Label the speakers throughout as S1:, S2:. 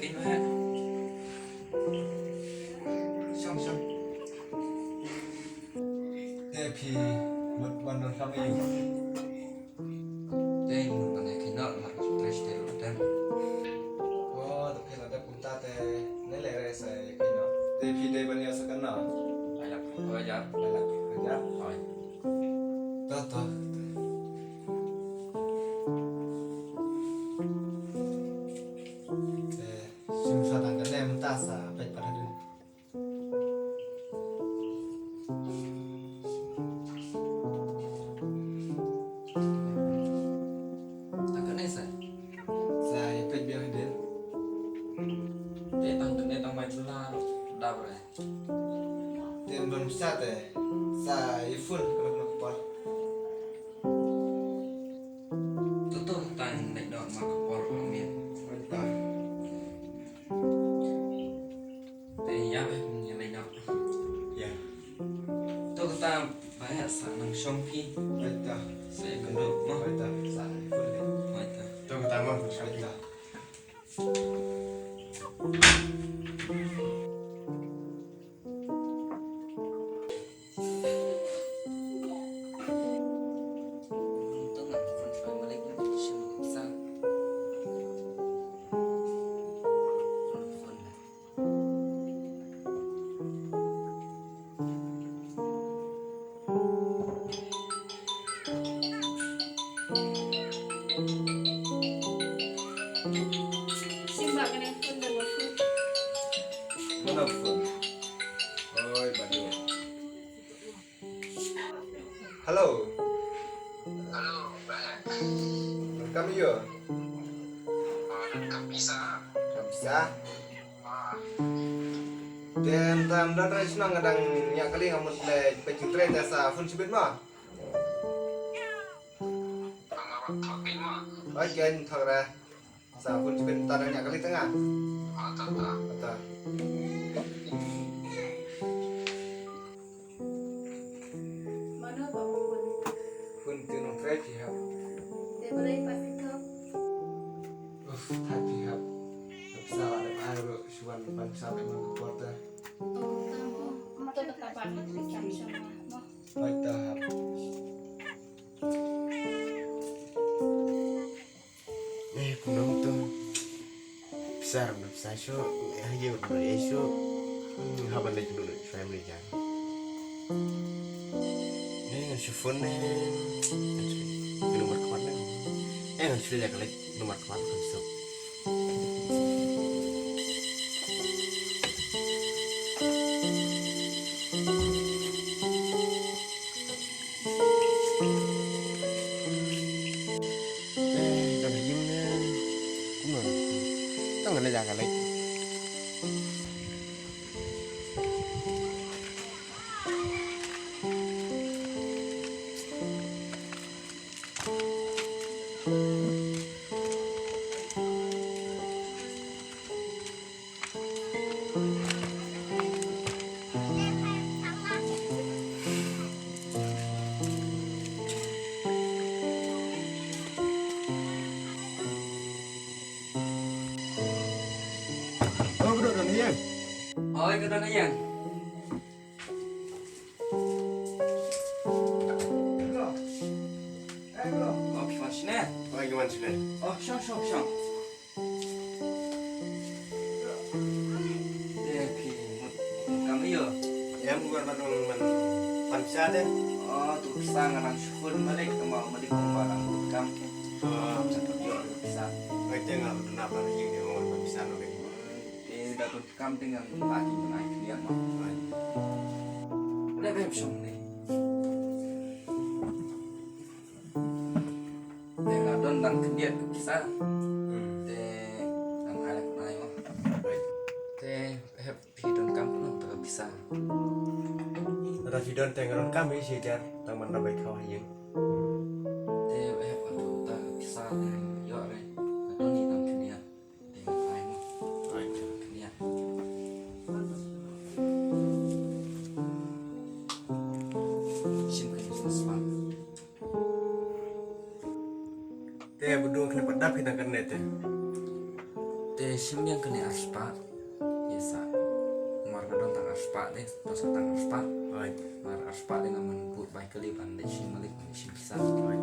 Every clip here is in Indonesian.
S1: kinh mẹ xong xong
S2: thế thì mộtวันนอนทำเอง
S1: đây một con này khi nợ mặt tôi sẽ đều tên
S2: ก็แต่เพียงแต่ผมตาแต่นี่แหละอะไรใส่กินเนาะแต่พี่ได้บันเดียวสักกันเนาะ
S1: phải là tôi giờ
S2: ไปละไปจ้ะ
S1: rồi
S2: ต่อแต่ชิมชาตังกันแน่มันตาสาไปปัดดึง
S1: tăng cái này sẽ
S2: ใส่เป็ดเบียร์ให้เด่น
S1: để tăng cái này tăng vài đô la đau rồi
S2: เต็มบนชาแต่ใส่ฝุ่นกระดกปอด
S1: tôi tăng định đoạn mà có bỏ vào miệng
S2: ไปต่อ
S1: để giá về nhà này nào
S2: อย่า
S1: tôi ta phải hạ sản năng xong khi
S2: ไปต่อ
S1: sẽ cần được
S2: ไป
S1: mà
S2: ต่อใส่ฝุ่นเลย
S1: phải ta
S3: ตัวกระตายมาก
S2: ไปต่อ
S1: tôi ngặt phần phải mà lấy cái xem làm sao phần này
S4: Simba ka na phun daw phun.
S2: มันเอาฝุ่นโอ้ยบัดเดียวฮัลโหล
S5: Halo, Mbak.
S2: kami yo
S5: Nggak bisa.
S2: bisa
S5: Ah,
S2: dan tam dan rai senang kadang yang kali ngamun le pecutre jasa fun sibit ma
S5: nggak pakai mah.
S2: oi gen thara sa fun sibit tadang yang kali tengah
S5: Atau
S2: atau
S4: Mana ba phun?
S2: fun tinu tre pi hap
S4: Dia boleh pasti kau.
S2: thai pi hap sa ada ai ro suan ban sa pe mang kuarta
S4: Oh, tamu. Mata ketapan macam sama. Mo.
S2: oi ta hap
S3: Punong to besar na besar so hayo na eso haban na kuno family jan ngan si phone nomor kawan na ngan si dia kali nomor kawan kan so kalau yingnya kuno tangan na jaga lagi oh bro dan ya
S1: ôi cái đó nó dần ok mà xin nè
S3: oh gimana sih
S1: xong xong xong để thì một cắm bây giờ
S3: ya bukan man pan bisa deh
S1: tụi sang là đang phun mà đấy mà đi cùng vào đang cắm chắc là giờ bisa
S3: oh itu nggak kenapa yang dia mau pan bisa no
S1: để đã tụi cắm dengan lagi cái này thì mà đây em xong này để là đơn đăng kinh điện của bisa để làm hai là cái này mà để hẹp thì đơn cắm của nó từ bisa
S3: Ada video tenggelam kami sih jar teman rabai kau yang
S1: để hẹp ở chỗ ta bisa để dọn này nó nhìn làm kinh điện để ai mà kinh điện xin cái gì smart
S3: teh bedung kena pedap kita kan net
S1: Te simbiang kene arspa. Yesa. Mar kadon tang arspa deh, terus tang arspa.
S3: Oi.
S1: Mar arspa deh ngaman put baik kali pandai simalik sim bisa.
S3: Oi.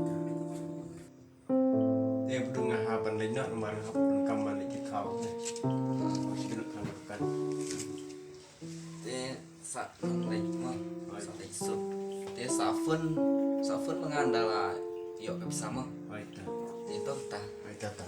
S3: Dia belum ngahaban lain nak nomor hap kembali kita kau. Masih dulu kan.
S1: Te sa nang lagi mah. Sa lagi sup. Te sa fun mengandala yuk bisa mah.
S3: Oi ta.
S1: Te itu entah.
S3: Oi ta ta.